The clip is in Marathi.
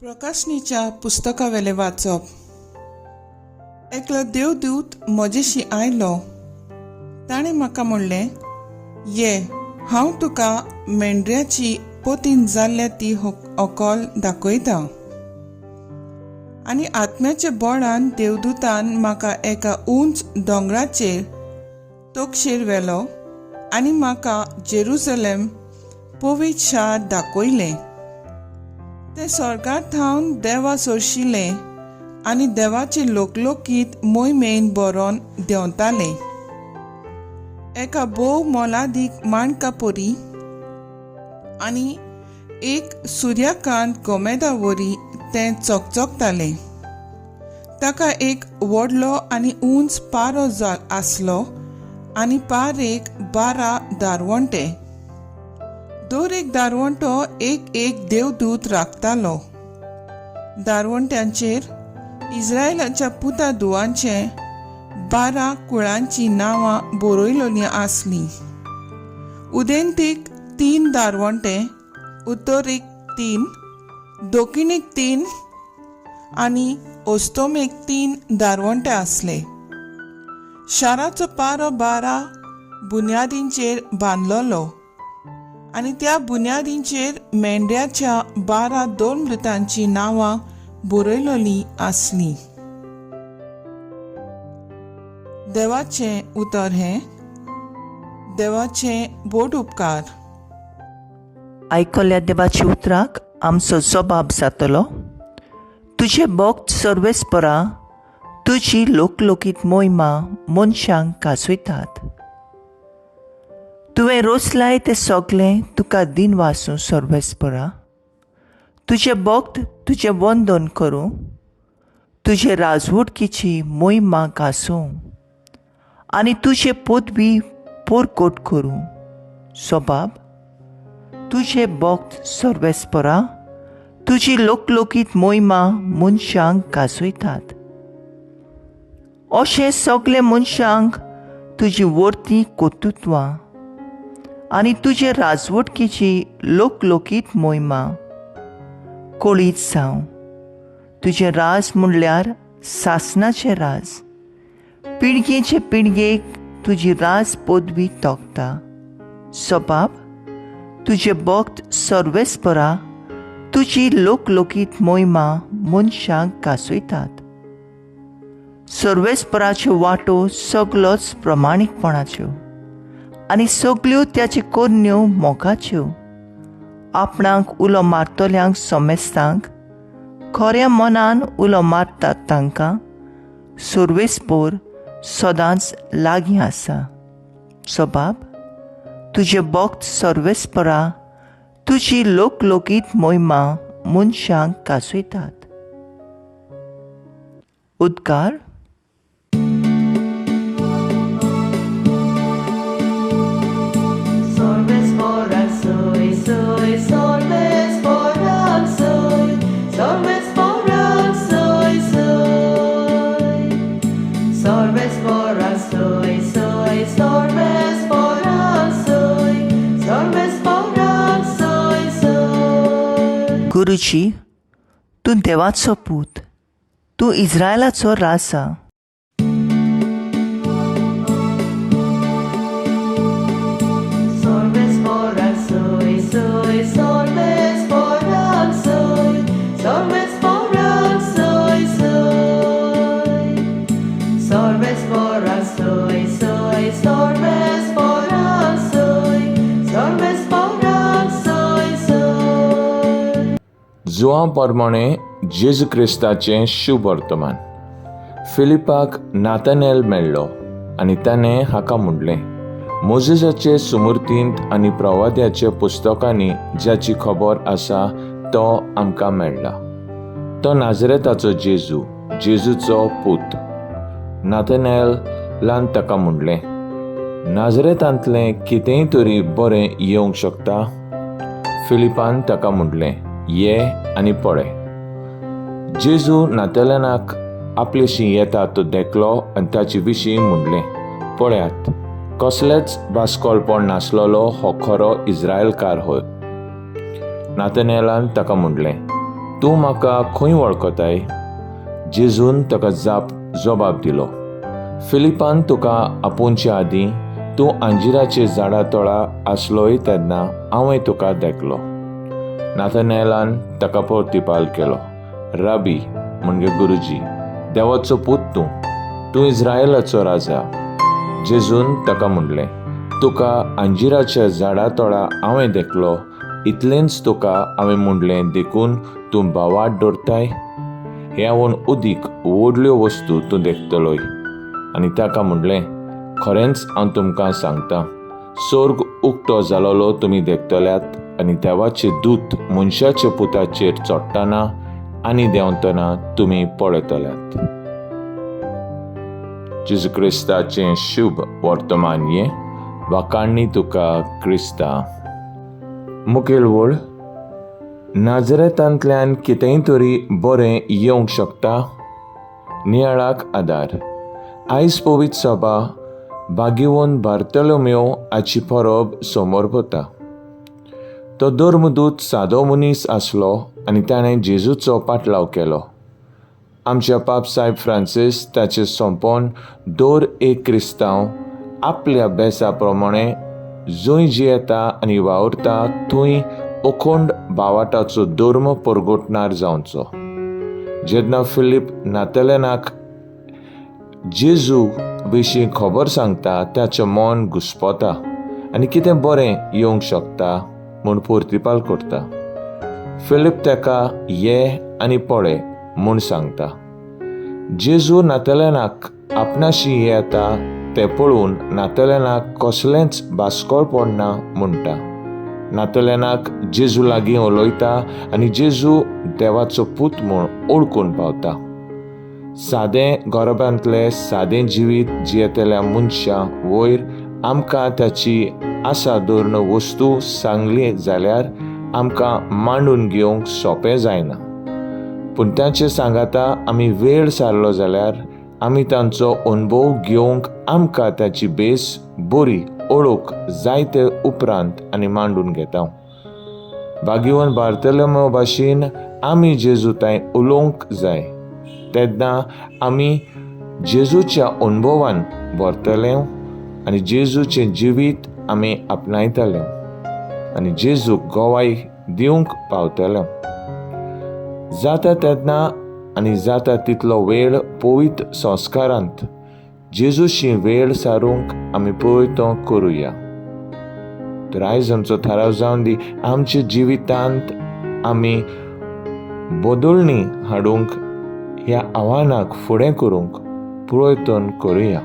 प्रकाशनीच्या पुस्तकावेले वाचप. एकलो देवदूत म्हजेशी आयलो. ताणें म्हाका म्हणलें, ये, हांव तुका मेंढऱ्याची पोतीन जाल्ल्या ती ओकोल दाखयता. आनी आत्म्याचे बळान देवदूतान म्हाका एका उंच दोंगराचेर तोकशेर व्हेलो आनी म्हाका जेरुसलेम पवित्र शार दाखयलें. ते स्वर्गांत थावन देवा सोरशिल्ले आनी देवाचे लोकलोकीत मोहिमेन बरोवन देंवताले. एका बोव मोलादीक माणका पोरी आनी एक सुर्यकांत गोमेदा वरी ते चकचकताले. ताका एक व्हडलो आनी उंच पारो आसलो आनी पारेक 12 दारवंटे. दर एक दारवंटो एक देवदूत राखतालो. दारवंट्यांचेर इस्रायलाच्या पुता धुवांचे 12 कुळांची नांवां बरयलोलीं आसलीं. उदेंतीक 3 दारवंटे, उत्तरेक 3, दक्षिणेक 3 आनी ओस्तोमेक 3 दारवंटे आसले. शाराचो पारो 12 बुन्यादींचेर बांदलोलो आनी त्या बुन्यादींचेर मेंढऱ्याच्या 12 दोनमृतांची नांवां बरयलोलीं आसलीं. देवाचें उतर हें. देवाचे बोड उपकार. आयकल्ल्या देवाच्या उतराक आमचो जबाब जातलो. तुझे भक्त सर्वेस्परा, तुजी लोकलोकीत मोहिमा मनशांक काजयतात. तुवें रोसलाय ते सगळें तुका दिन वासूं सर्वेस्परा. तुजे भक्त तुजें वंदन करूं, तुजे राजवटकीची मोहिमा गासूं आनी तुजे पदवी पोरकोट करूं. सोबाब, तुजे भक्त सर्वेस्परा, तुजी लोकलोकीत मोहिमा मनशांक गाजयतात. अशें सगळे मनशांक तुजी वर्ती कोतुत्वां आनी तुजे राजवटकीची लोकलोकीत मोहिमा कळीत जावं. तुजें राज म्हणल्यार सासनाचें राज. पिळगेचे पिळगेक तुजी राज पदवी तोखता. सोबाब, तुजे भक्त सर्वेस्परा, तुजी लोकलोकीत मोहिमा मनशांक गाजयतात. सर्वेस्पराच्यो वाटो सगळोच प्रमाणीकपणाच्यो आनी सगळ्यो त्याच्यो कोन्यो मोगाच्यो. आपणाक उलो मारतल्यांक सोमेस्तांक, खऱ्या मनान उलो मारतात तांकां सर्वेस्पर सदांच लागीं आसा. सोबाब, तुजे भक्त सर्वेस्परा, तुजी लोकलोकीत मोहिमा मनशांक गाजयतात. उद्गार. गुरुजी, तूं देवाचो पूत, तूं इस्रायलाचो राजा. जुआ प्रमाणे जेजू क्रिस्ताचें शुभ वर्तमान. फिलिपाक नातानेल मेळ्ळो आनी ताणें हाका म्हणलें, मोजेसाचे सुमृतींत आनी प्रवाद्याच्या पुस्तकांनी ज्याची खबर आसा तो आमकां मेळ्ळा. तो नाजरेताचो जेजूचो पूत. नातानेलान ताका म्हणलें, नाजरेतांतलें कितेंय तरी बरें येवंक शकता. फिलिपान ताका म्हणलें, ये आनी पळय. जेजू नातालेनाक आपलेशी येता तो देखलो आनी ताचे विशीं म्हणलें, पळयात, कसलेच भास्कोळपण नासलोलो हो खरो इस्रायलकार होय. नातानेलान ताका म्हणलें, तूं म्हाका खंय वळखताय? जेजून ताका जबाब दिलो, फिलिपान तुका आपोवचे आदीं तूं अंजिराचे झाडा तळा आसलोय तेन्ना हांवें तुका देखलो. नाथानेलान ताका प्रतिपाल केलो, राबी म्हणजे गुरुजी, देवाचो पूत तूं इस्रायलाचो राजा. जेजून ताका म्हणलें, तुका अंजिराच्या झाडा तळा हांवें देखलो, इतलेंच तुका हांवें म्हणलें देखून तूं भावाट दवरताय? ह्यावन उदीक व्हडल्यो वस्तू तूं देखतलोय. आनी ताका म्हणलें, खरेंच हांव तुमकां सांगतां, सोर्ग उक्तो जालोलो तुमी देखतल्यात आनी देवाचे दूत मनशाच्या पुताचेर चडटना आनी देंवतना तुमी पळयतल्यात. जेजू क्रिस्ताचें शुभ वर्तमान वाकाणणी तुका क्रिस्ता. मुखेल वळ, नाजरेतांतल्यान कितेंय तरी बरें येवंक शकता. नियाळाक आदार. आयज पवित्र सभा बागिवोन बार्तोलोमेव हाची परब समोर पता. तो धर्मदूत सादो मनीस आसलो आनी ताणें जेजूचो पाटलाव केलो. आमच्या पाप साहेब फ्रांसीस ताचे सोंपोवन दर एक क्रिस्तांव आपल्या बेसा प्रमाणे जंय जियेता आनी वावुरता थंय अखंड भावाटाचो धर्म परगटणार जावचो. जेन्ना फिलीप नातलेनाक जेजू विशीं खबर सांगता ताचें मन घुस्पोता आनी कितें बरें येवंक शकता म्हूण प्रतिपाल करता. फिलीप ताका ये आनी पळय म्हूण सांगता. जेजू नातलेनाक आपणाशी येता तें पळोवन नातलेनाक कसलेंच भास्कोळ पडना म्हणटा. नातलेनाक जेजू लागीं उलयता आनी जेजू देवाचो पूत म्हूण ओळखून पावता. सादें गोरबांतलें सादें जिवीत जियेतल्या मनशा वयर आमकां ताची आसा धरून वस्तू सांगली जाल्यार आमकां मांडून घेवंक सोंपें जायना. पूण ताचे सांगाता आमी वेळ सारलो जाल्यार आमी तांचो अनुभव घेवंक आमकां ताची बेस बरी ओळख जायते उपरांत आनी मांडून घेता. बागिवोन बार्तोलोमेव भाशेन आमी जेजू ताई उलोवंक जाय. तेन्ना आमी जेजूच्या अनुभवान भरतले आनी जेजूचें जिवीत आमी आपणायतले आनी जेजूक गोवाई दिवंक पावतले. जाता तेन्ना आनी जाता तितलो वेळ पवित्र संस्कारांत जेजूशी वेळ सारूंक आमी प्रयत्न करुया. तर आयज आमचो थाराव जावन दी आमच्या जिवितांत आमी बदलणी हाडूंक ह्या आव्हानाक फुडें करूंक प्रयत्न करुया.